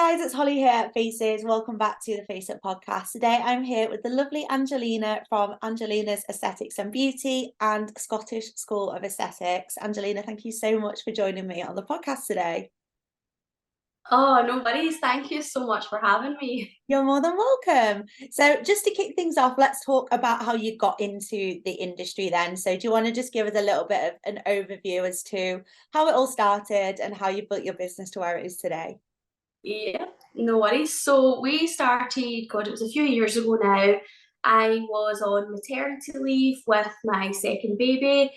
guys, it's Holly here at Faces. Welcome back to the Face It podcast. Today I'm here with the lovely Angelina from Angelina's Aesthetics and Beauty and Scottish School of Aesthetics. Angelina, thank you so much for joining me on the podcast today. Oh, no worries. Thank you so much for having me. You're more than welcome. So just to kick things off, let's talk about how you got into the industry then. So do you want to just give us a little bit of an overview as to how it all started and how you built your business to where it is today? Yeah, no worries. So we started, God, it was a few years ago now. I was on maternity leave with my second baby.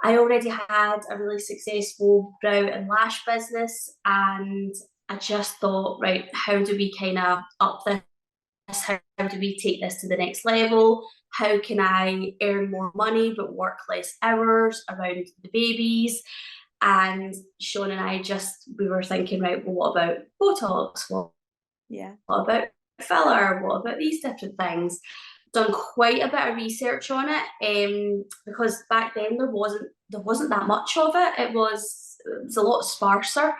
I already had a really successful brow and lash business, and I just thought, right, how do we kind of up this? How do we take this to the next level? How can I earn more money but work less hours around the babies? And Sean and I we were thinking, right, well, what about Botox? What about filler? What about these different things? Done quite a bit of research on it, because back then there wasn't that much of it. It was a lot sparser.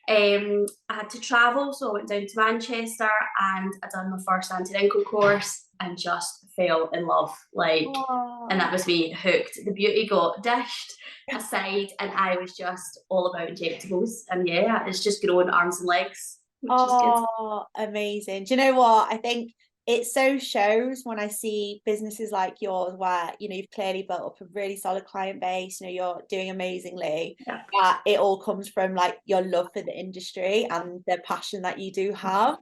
I had to travel, so I went down to Manchester and I done my first anti-wrinkle course and just fell in love. And that was me hooked. The beauty got dished aside, and I was just all about injectables. And yeah, it's just growing arms and legs, which is good. Amazing. Do you know what? I think it so shows when I see businesses like yours where, you've clearly built up a really solid client base, you're doing amazingly. Yeah. It all comes from like your love for the industry and the passion that you do have.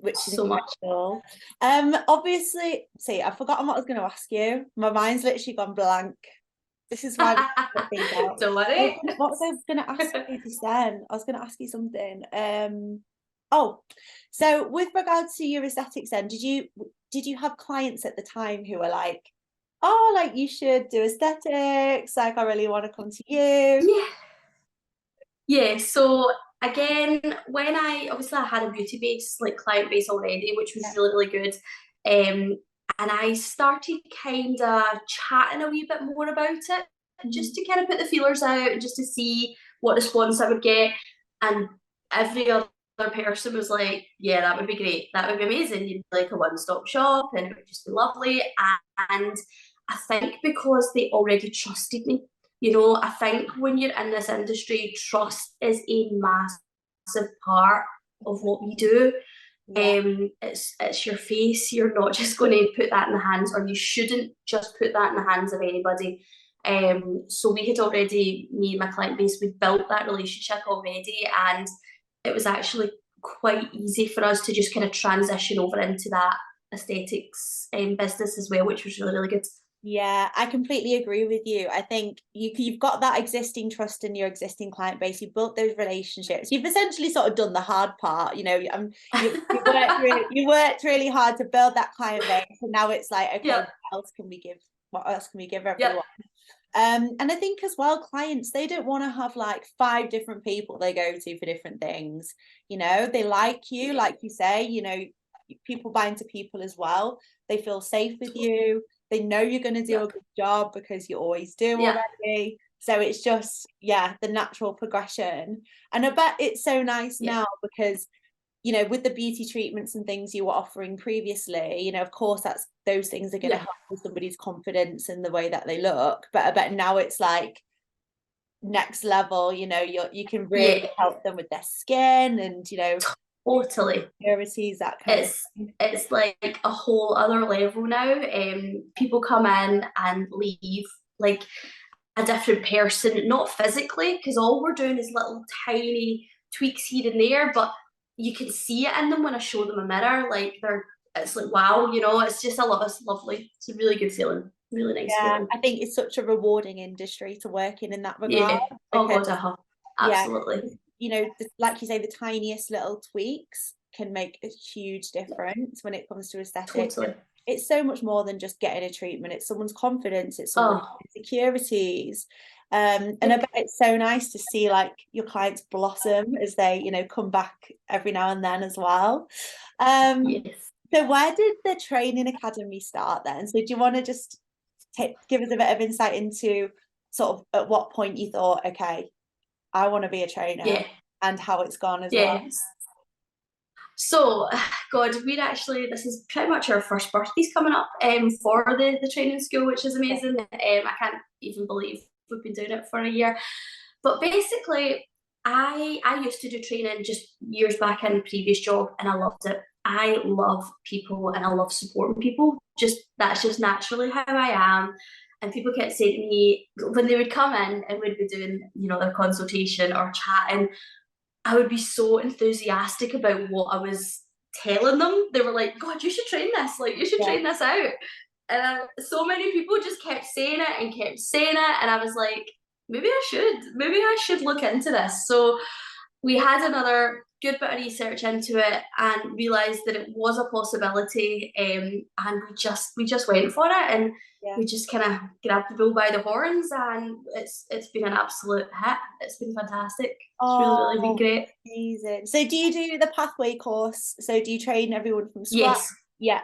Which is so incredible. Obviously, see, I've forgotten what I was going to ask you. My mind's literally gone blank. This is why Don't worry. What was I going to ask you just then? I was going to ask you something. Oh, so with regards to your aesthetics then, did you have clients at the time who were like, oh, like you should do aesthetics, like I really want to come to you? Yeah. So again, when I had a beauty base, like client base already, which was really, really good. And I started kind of chatting a wee bit more about it, just to kind of put the feelers out and just to see what response I would get. And every other person was like, yeah, that would be great. That would be amazing. You'd be like a one-stop shop and it would just be lovely. And I think because they already trusted me, I think when you're in this industry, trust is a massive part of what we do. It's your face. You're not just going to put that in the hands, or you shouldn't just put that in the hands of anybody. So we had already, me and my client base, we built that relationship already, and it was actually quite easy for us to just kind of transition over into that aesthetics business as well, which was really, really good. Yeah, I completely agree with you. I think you've got that existing trust in your existing client base. You built those relationships. You've essentially sort of done the hard part. You worked really hard to build that client base, and now it's like, okay, Yep. what else can we give everyone? Yep. And I think as well, clients, they don't want to have like 5 different people they go to for different things. They like you, like you say, people buy into people as well. They feel safe with you. They know you're going to do a good job because you always do already. So it's just, the natural progression. And I bet it's so nice now because, with the beauty treatments and things you were offering previously, of course, those things are going to help with somebody's confidence in the way that they look. But I bet now it's like next level, you can really help them with their skin and, totally. that kind of thing. It's like a whole other level now. People come in and leave like a different person, not physically, because all we're doing is little tiny tweaks here and there, but you can see it in them when I show them a mirror. It's like, wow, it's just, it's lovely. It's a really good feeling. Really nice feeling. I think it's such a rewarding industry to work in that regard. Yeah. Oh God, absolutely. Like you say, the tiniest little tweaks can make a huge difference when it comes to aesthetics. Totally. It's so much more than just getting a treatment. It's someone's confidence, it's someone's insecurities. And I bet it's so nice to see like your clients blossom as they, come back every now and then as well. So where did the training academy start then? So do you want to just give us a bit of insight into sort of at what point you thought, okay, I want to be a trainer, and how it's gone as well? So, God, this is pretty much our first birthdays coming up for the training school, which is amazing. I can't even believe we've been doing it for a year. But basically, I used to do training just years back in a previous job, and I loved it. I love people and I love supporting people. That's just naturally how I am. And people kept saying to me when they would come in and we'd be doing, their consultation or chatting, I would be so enthusiastic about what I was telling them. They were like, God, you should train this. Like, you should train this out. And so many people just kept saying it and kept saying it. And I was like, maybe I should look into this. So we had another good bit of research into it and realized that it was a possibility. And we just went for it. And we just kind of grabbed the bull by the horns, and it's been an absolute hit. It's been fantastic. It's really been great. Amazing. So do you do the pathway course? So do you train everyone from scratch? Yes. Yeah.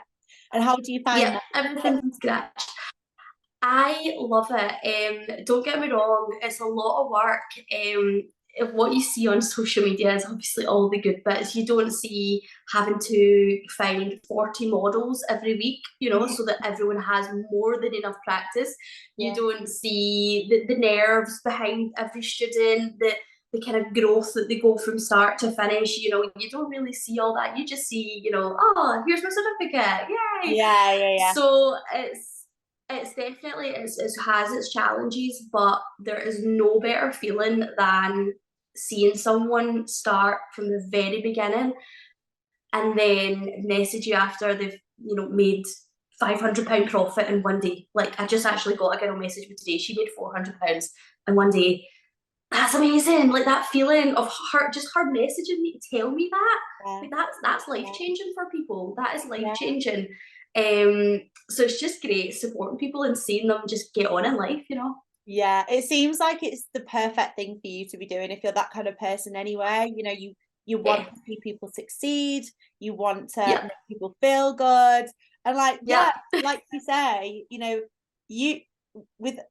And how do you find that? Everything from scratch. I love it. Don't get me wrong, it's a lot of work. What you see on social media is obviously all the good bits. You don't see having to find 40 models every week, so that everyone has more than enough practice. You don't see the nerves behind every student, the kind of growth that they go from start to finish. You don't really see all that. You just see, oh, here's my certificate, yay! Yeah. So it's definitely it has its challenges, but there is no better feeling than seeing someone start from the very beginning and then message you after they've made £500 profit in one day. Like, I just actually got a girl message me today. She made £400 in one day. That's amazing. Like, that feeling of her messaging me to tell me that, like, that's life changing for people. That is life changing. So it's just great supporting people and seeing them just get on in life, Yeah, it seems like it's the perfect thing for you to be doing if you're that kind of person anyway. You want to see people succeed, you want to make people feel good, and like you say,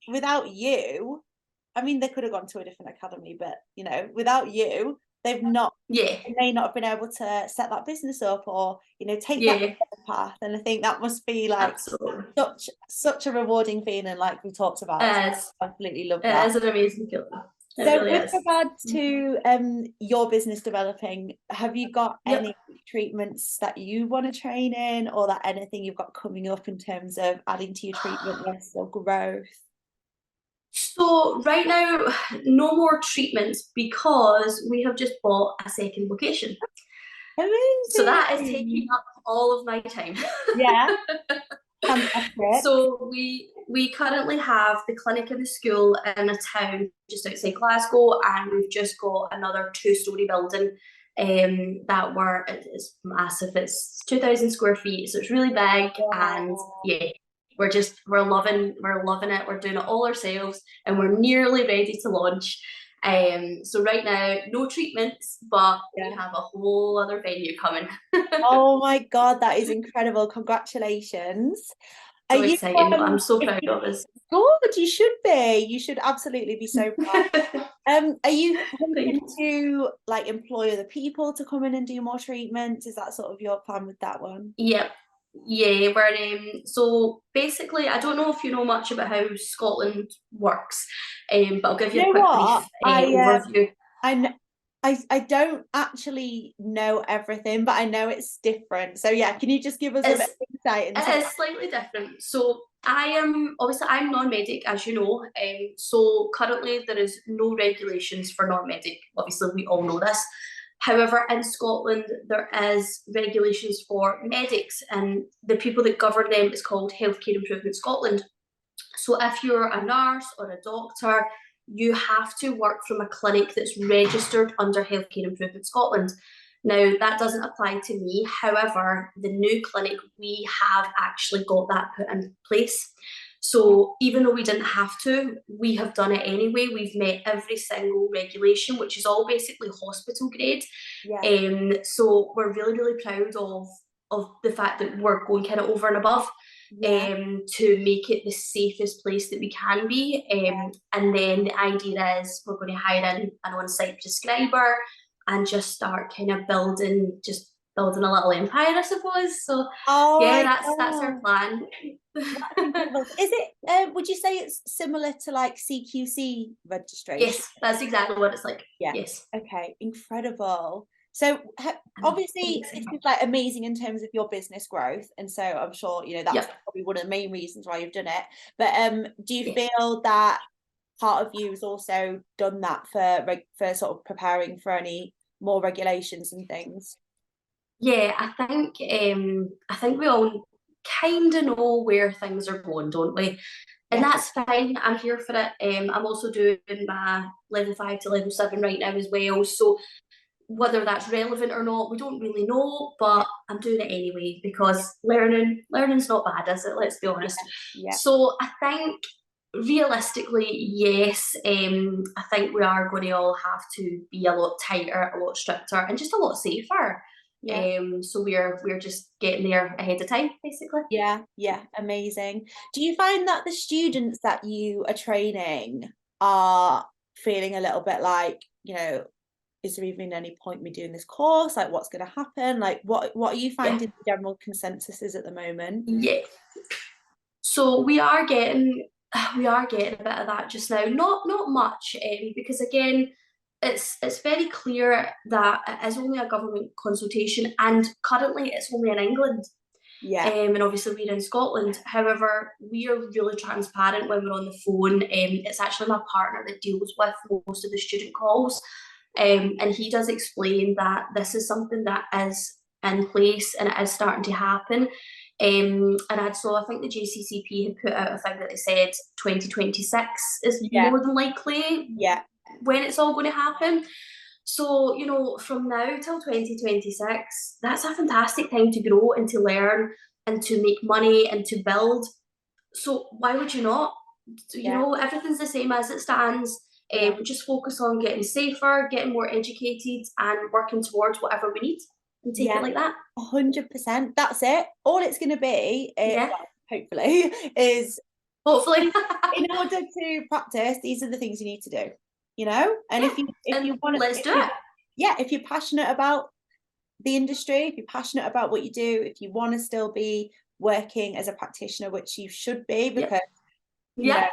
without you, I mean, they could have gone to a different academy, but without you, they may not have been able to set that business up or take that path. And I think that must be like such a rewarding feeling, like we talked about. I absolutely love that. It is an amazing feeling. So with regards to your business developing, have you got any treatments that you want to train in, or that anything you've got coming up in terms of adding to your treatment list or growth? So right now, no more treatments because we have just bought a second location. Amazing. So that is taking up all of my time. Yeah. Fantastic. So we currently have the clinic in the school in a town just outside Glasgow, and we've just got another 2-story building it's massive. It's 2,000 square feet, so it's really big. And we're loving it. We're doing it all ourselves, and we're nearly ready to launch. So right now, no treatments, but we have a whole other venue coming. Oh my God, that is incredible. Congratulations. So exciting. I'm so proud of us. Good, you should be. You should absolutely be so proud. Are you hoping to like employ other people to come in and do more treatments? Is that sort of your plan with that one? Yeah, we're so basically, I don't know if you know much about how Scotland works, but I'll give you a quick brief overview. I don't actually know everything, but I know it's different. So yeah, can you just give us a bit of insight into it? It is slightly different. So I'm non-medic, as you know. So currently there is no regulations for non-medic. Obviously, we all know this. However, in Scotland, there is regulations for medics, and the people that govern them is called Healthcare Improvement Scotland. So if you're a nurse or a doctor, you have to work from a clinic that's registered under Healthcare Improvement Scotland. Now, that doesn't apply to me. However, the new clinic, we have actually got that put in place. So even though we didn't have to, we have done it anyway. We've met every single regulation, which is all basically hospital grade. So we're really, really proud of the fact that we're going kind of over and above to make it the safest place that we can be. And then the idea is we're going to hire in an on-site prescriber and just start kind of building just building a little empire, I suppose. So Oh yeah, my that's our God. plan. That's incredible. Is it, would you say it's similar to like CQC registration? Yes, that's exactly what it's like. Yeah. Yes. Okay. Incredible. So obviously this is like amazing in terms of your business growth. And so I'm sure, that's Yep. probably one of the main reasons why you've done it. But do you Yeah. feel that part of you has also done that for sort of preparing for any more regulations and things? Yeah, I think we all kind of know where things are going, don't we? And Yeah. that's fine. I'm here for it. I'm also doing my level 5 to level 7 right now as well. So whether that's relevant or not, we don't really know, Yeah. but I'm doing it anyway because learning's not bad, is it? Let's be honest. Yeah. So I think realistically, yes, I think we are going to all have to be a lot tighter, a lot stricter, and just a lot safer. Yeah. So we're just getting there ahead of time, basically. Yeah. Yeah. Amazing. Do you find that the students that you are training are feeling a little bit like, is there even any point me doing this course? Like, what's going to happen? Like, what are you Yeah, finding the general consensus is at the moment? yeah. So we are getting a bit of that just now. Not much, because again, it's very clear that it is only a government consultation, and currently it's only in England. Yeah. And obviously we're in Scotland. However, we are really transparent when we're on the phone. It's actually my partner that deals with most of the student calls. And he does explain that this is something that is in place and it is starting to happen. And I think the JCCP had put out a thing that they said 2026 is Yeah. more than likely Yeah. when it's all going to happen. So, from now till 2026, that's a fantastic time to grow and to learn and to make money and to build. So why would you not? Yeah. Everything's the same as it stands. Yeah. Just focus on getting safer, getting more educated, and working towards whatever we need and take it Yeah. like that. 100%. That's it. All it's going to be, Yeah, well, hopefully, is hopefully. in order to practice, these are the things you need to do, and Yeah, if you and want to, let's do it. yeah, if you're passionate about the industry, if you're passionate about what you do, if you want to still be working as a practitioner, which you should be, Yep. because you know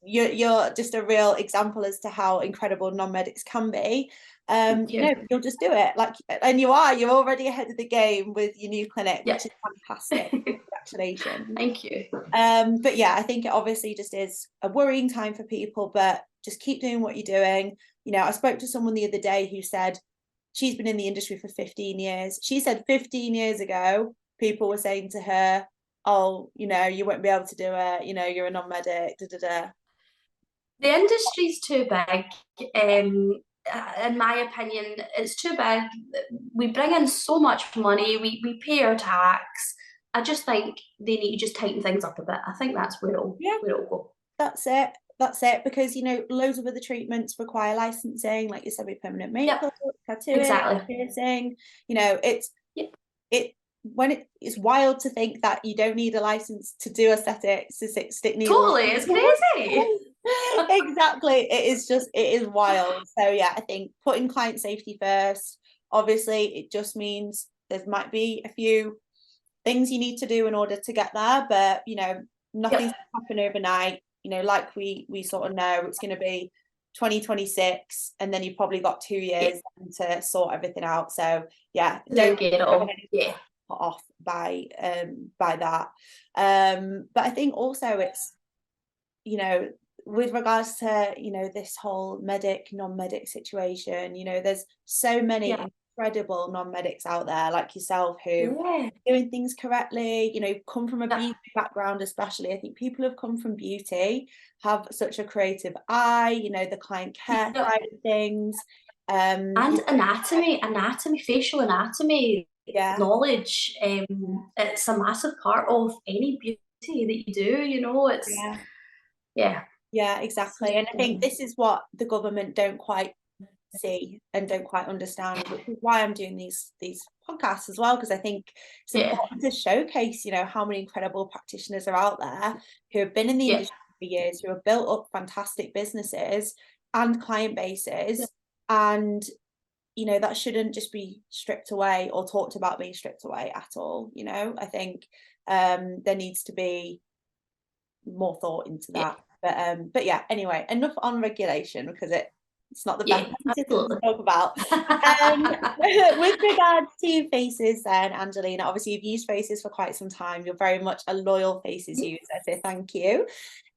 Yep. you're just a real example as to how incredible non-medics can be. Thank you. You'll just do it, like, and you're already ahead of the game with your new clinic, Yep. which is fantastic. Congratulations. Thank you. But yeah, I think it obviously just is a worrying time for people, but just keep doing what you're doing. I spoke to someone the other day who said she's been in the industry for 15 years. She said 15 years ago, people were saying to her, oh, you won't be able to do it, you're a non-medic, da, da, da. The industry's too big. In my opinion, it's too big. We bring in so much money. We pay our tax. I just think they need to just tighten things up a bit. I think that's where it'll go. That's it, because loads of other treatments require licensing, like you said, with permanent Yep, makeup, tattooing, exactly. piercing. Yep. It's wild to think that you don't need a license to do aesthetics, to stick needles. Totally, it's crazy. Exactly. It is wild. So yeah, I think putting client safety first. Obviously, it just means there might be a few things you need to do in order to get there, but nothing's Yep. gonna happen overnight. Like we sort of know it's going to be 2026, and then you've probably got 2 years Yep. to sort everything out. So yeah, Then don't get it all. Yeah. put off by that. But I think also it's with regards to this whole medic non-medic situation, there's so many Yeah. incredible non-medics out there like yourself who Yeah. doing things correctly, come from a Yeah. beauty background. Especially, I think people who've come from beauty have such a creative eye, the client care Yep. side of things, And anatomy, facial anatomy yeah, knowledge. It's a massive part of any beauty that you do. It's yeah, yeah. yeah, exactly. And I think this is what the government don't quite see and don't quite understand, which is why I'm doing these podcasts as well, because I think it's Yeah. important to showcase how many incredible practitioners are out there who have been in the Yeah. industry for years, who have built up fantastic businesses and client bases, Yeah. and you know, that shouldn't just be stripped away or talked about being stripped away at all. You know, I think there needs to be more thought into that. But yeah, anyway, enough on regulation, because it's not the best thing to talk about. With regards to faces then, Angelina, obviously you've used faces for quite some time. You're very much a loyal faces user, so thank you.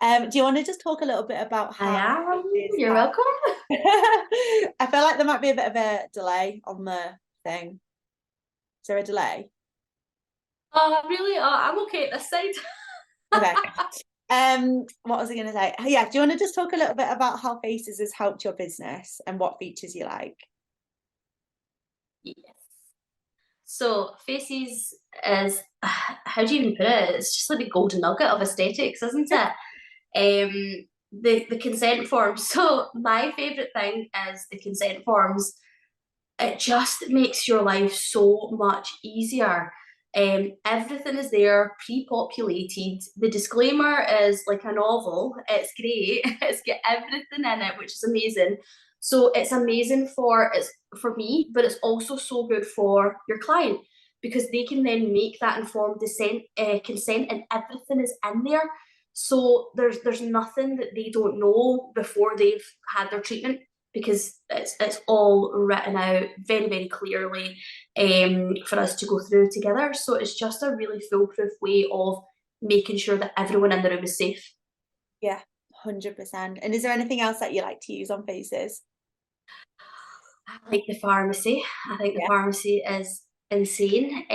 Do you want to just talk a little bit about how I am. You're welcome. I feel like there might be a bit of a delay on the thing. Is there a delay? Oh, really? Oh, I'm okay at this side. Okay. What was I going to say? Yeah, do you want to just talk a little bit about how Faces has helped your business and what features you like? Yes. So Faces is, how do you even put it? It's just like the golden nugget of aesthetics, isn't it? The consent forms. So my favourite thing is the consent forms. It just makes your life so much easier. Everything is there, pre-populated. The disclaimer is like a novel. It's great. It's got everything in it, which is amazing. So it's amazing for me, but it's also so good for your client, because they can then make that informed consent, and everything is in there. So there's nothing that they don't know before they've had their treatment, because it's all written out very, very clearly for us to go through together. So it's just a really foolproof way of making sure that everyone in the room is safe. Yeah, 100%. And is there anything else that you like to use on Faces? I like the pharmacy. I think the pharmacy is insane.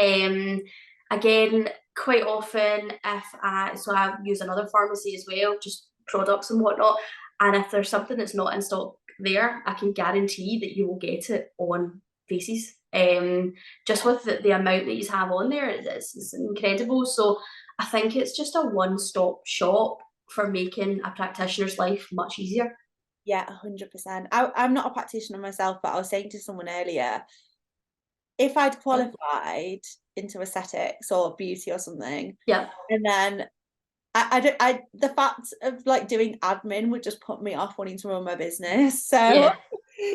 Again, quite often so I use another pharmacy as well, just products and whatnot. And if there's something that's not in stock there, I can guarantee that you will get it on Faces. Just with the amount that you have on there, it's incredible. So I think it's just a one-stop shop for making a practitioner's life much easier. Yeah, 100%. I'm not a practitioner myself, but I was saying to someone earlier, if I'd qualified into aesthetics or beauty or something, yeah, and then the fact of like doing admin would just put me off wanting to run my business. So yeah.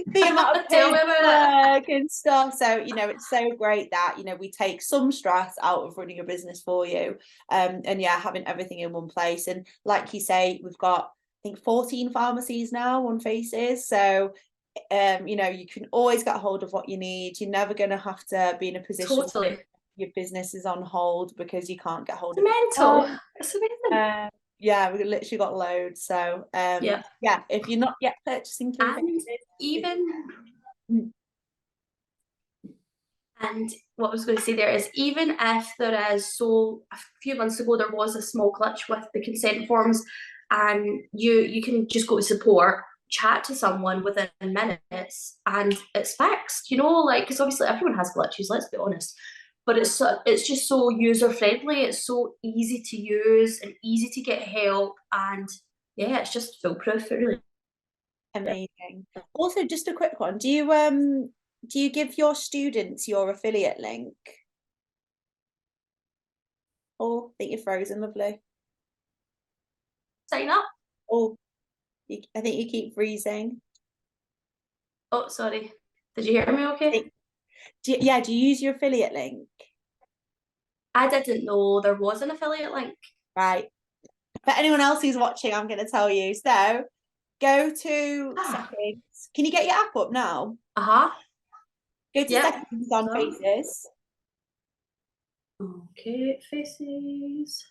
the amount of Tell me about work and stuff. So, you know, it's so great that, you know, we take some stress out of running a business for you. And yeah, having everything in one place. And like you say, we've got, I think, 14 pharmacies now on Faces. So you know, you can always get a hold of what you need. You're never going to have to be in a position Totally. your business is on hold because you can't get hold It's of mental. It's amazing. yeah, we've literally got loads. So Yeah. if you're not yet purchasing through And Mm. and what I was going to say there is, even if there is, so a few months ago there was a small glitch with the consent forms, and you can just go to support, chat to someone within minutes, and it's fixed, you know, like, because obviously everyone has glitches, let's be honest. But it's just so user friendly, it's so easy to use and easy to get help, and yeah, it's just foolproof. It really. Amazing. Also, just a quick one. Do you give your students your affiliate link? Oh, I think you're frozen, lovely. Sign up. Oh, I think you keep freezing. Oh, sorry. Did you hear me okay? Do you use your affiliate link? I didn't know there was an affiliate link. Right. For anyone else who's watching, I'm going to tell you. So go to settings. Can you get your app up now? Uh-huh. Go to settings on Faces. Okay, Faces.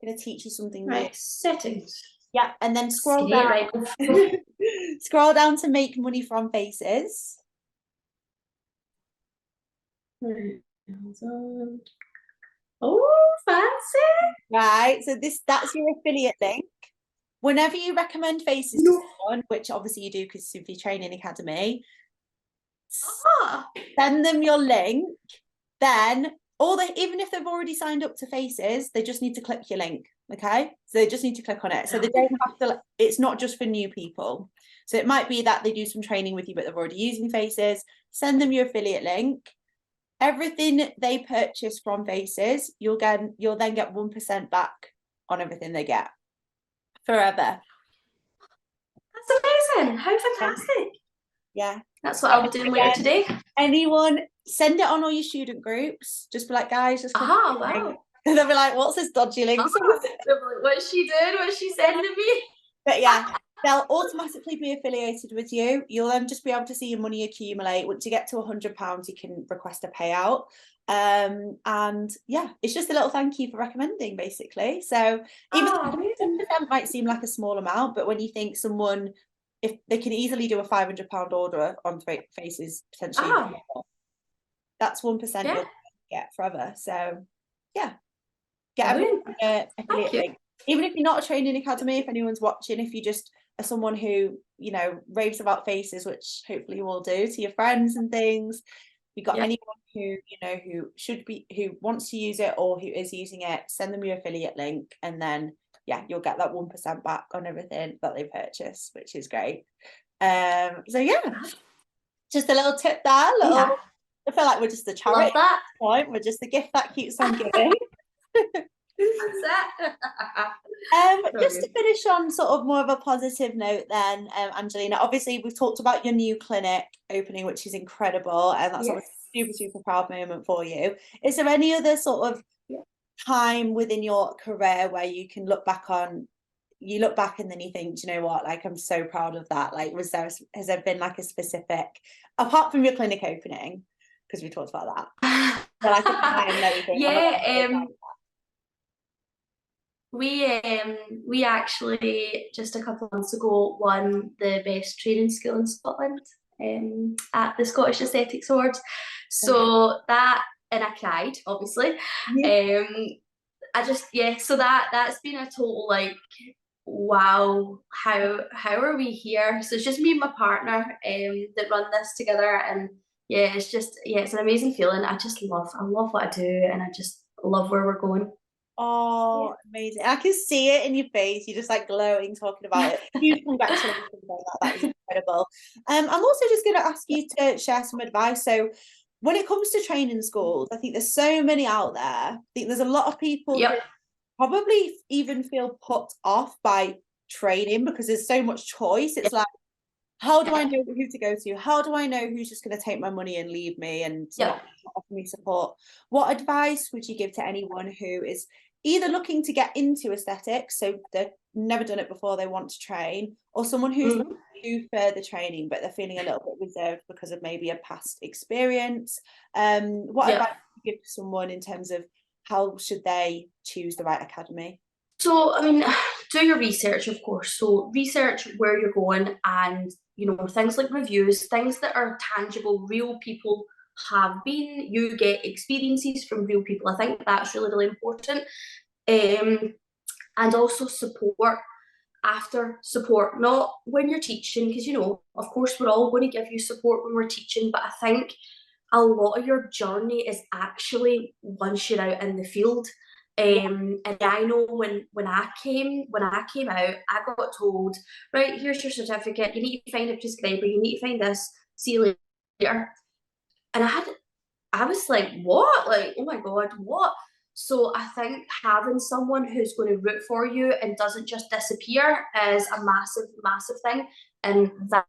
I'm going to teach you something Right, new. settings. Yeah, and then scroll down. Right. Scroll down to make money from Faces. Oh, fancy. Right, so that's your affiliate link. Whenever you recommend Faces to someone, which obviously you do because it's Sufi Training Academy, send them your link. Then even if they've already signed up to Faces, they just need to click your link. Okay, so they just need to click on it. So they don't have to. It's not just for new people. So it might be that they do some training with you, but they're already using Faces. Send them your affiliate link. Everything they purchase from Faces, you'll then get 1% back on everything they get forever. That's amazing. How fantastic. Yeah, That's what I'll be doing later today. Anyone, send it on all your student groups. Just be like, guys, just come. Wow. And they'll be like, what's this dodgy link? What's she doing? What's she sending me? But yeah, they'll automatically be affiliated with you. You'll then just be able to see your money accumulate. Once you get to £100, you can request a payout. And yeah, it's just a little thank you for recommending, basically. So even 10% might seem like a small amount, but when you think someone, if they can easily do a £500 order on faces, potentially, that's 1% you'll get forever. So yeah, get a affiliate link. Even if you're not a training academy, if anyone's watching, if you just are someone who, you know, raves about faces, which hopefully you will do to your friends and things, you've got anyone who, you know, who wants to use it or who is using it, send them your affiliate link, and then yeah, you'll get that 1% back on everything that they purchase, which is great. So yeah, just a little tip there. I feel like we're just a charity. Point. We're just the gift that keeps on giving. Just to finish on sort of more of a positive note then, Angelina, obviously we've talked about your new clinic opening, which is incredible, and that's a super proud moment for you. Is there any other sort of time within your career where you can look back and then you think, do you know what, like, I'm so proud of that? Like, has there been like a specific, apart from your clinic opening, because we talked about that, but like a time that you think, we actually just a couple of months ago won the best training school in Scotland at the Scottish Aesthetics Awards. So that, and I cried, obviously. So that's been a total like, wow, how are we here? So it's just me and my partner that run this together, and it's an amazing feeling. I love what I do, and I just love where we're going. Oh, amazing. I can see it in your face. You're just like glowing talking about it. Huge congratulations on that. That is incredible. I'm also just going to ask you to share some advice. So when it comes to training schools, I think there's so many out there. I think there's a lot of people who probably even feel put off by training because there's so much choice. It's like, how do I know who to go to? How do I know who's just going to take my money and leave me and not offer me support? What advice would you give to anyone who is either looking to get into aesthetics, so they've never done it before, they want to train, or someone who's looking to do further training but they're feeling a little bit reserved because of maybe a past experience? What advice would you give to someone in terms of how should they choose the right academy? So, I mean, do your research, of course. So research where you're going, and, you know, things like reviews, things that are tangible, real people have been, you get experiences from real people. I think that's really, really important. And also support, not when you're teaching, because, you know, of course we're all going to give you support when we're teaching, but I think a lot of your journey is actually once you're out in the field. And I know when I came out, I got told, right, here's your certificate, you need to find a prescriber, you need to find this, see you later. And I was like, what? Like, oh my God, what? So I think having someone who's going to root for you and doesn't just disappear is a massive, massive thing. And that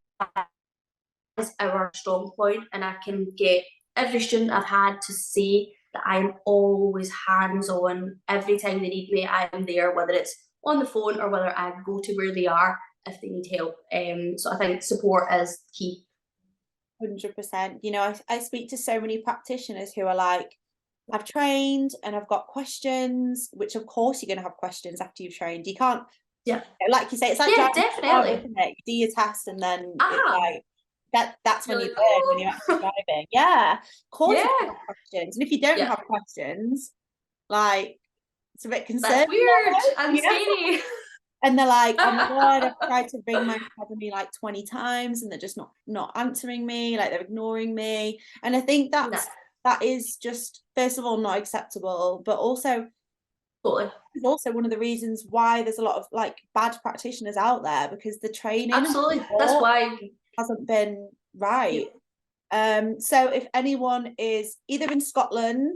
is our strong point. And I can get every student I've had to say that I'm always hands-on. Every time they need me, I am there, whether it's on the phone or whether I go to where they are if they need help. So I think support is key. 100%. You know, I speak to so many practitioners who are like, I've trained and I've got questions, which of course you're going to have questions after you've trained. You can't, like you say, it's like definitely. Isn't it? You do your test and then it's like that's when you learn, when you're actually driving. Yeah, of course you have questions. And if you don't have questions, like, it's a bit concerning. That's weird and scary. And they're like, oh my God, I've tried to ring my academy like 20 times and they're just not answering me, like they're ignoring me. And I think that is just, first of all, not acceptable, but also is also one of the reasons why there's a lot of like bad practitioners out there, because the training that's why hasn't been right. So if anyone is either in Scotland,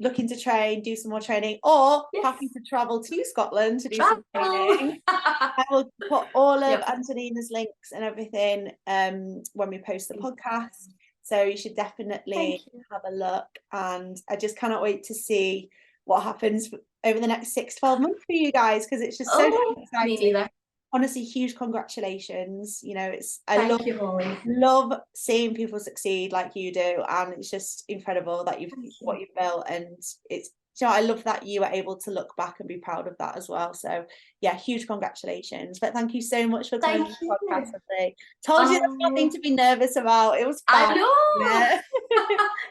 looking to train, do some more training, or Yes. happy to travel to Scotland to do some training, I will put all of Angelina's links and everything when we post the podcast. So you should definitely have a look. And I just cannot wait to see what happens over the next 6-12 months for you guys, because it's just so exciting. Me neither. Honestly, huge congratulations. You know, Thank you, Holly. Love seeing people succeed like you do, and it's just incredible that what you've built. And it's, you know, I love that you are able to look back and be proud of that as well. So yeah, huge congratulations. But thank you so much for coming to the podcast today. Told you there's nothing to be nervous about. It was fun. I know. Yeah.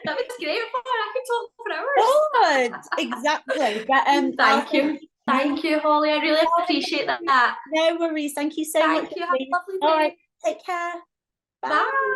That was great. I could talk for hours. Good. Exactly. But thank you. Thank you, Holly. I really appreciate that. No worries. Thank you so much. Thank you. Have a lovely day. All right. Take care. Bye. Bye.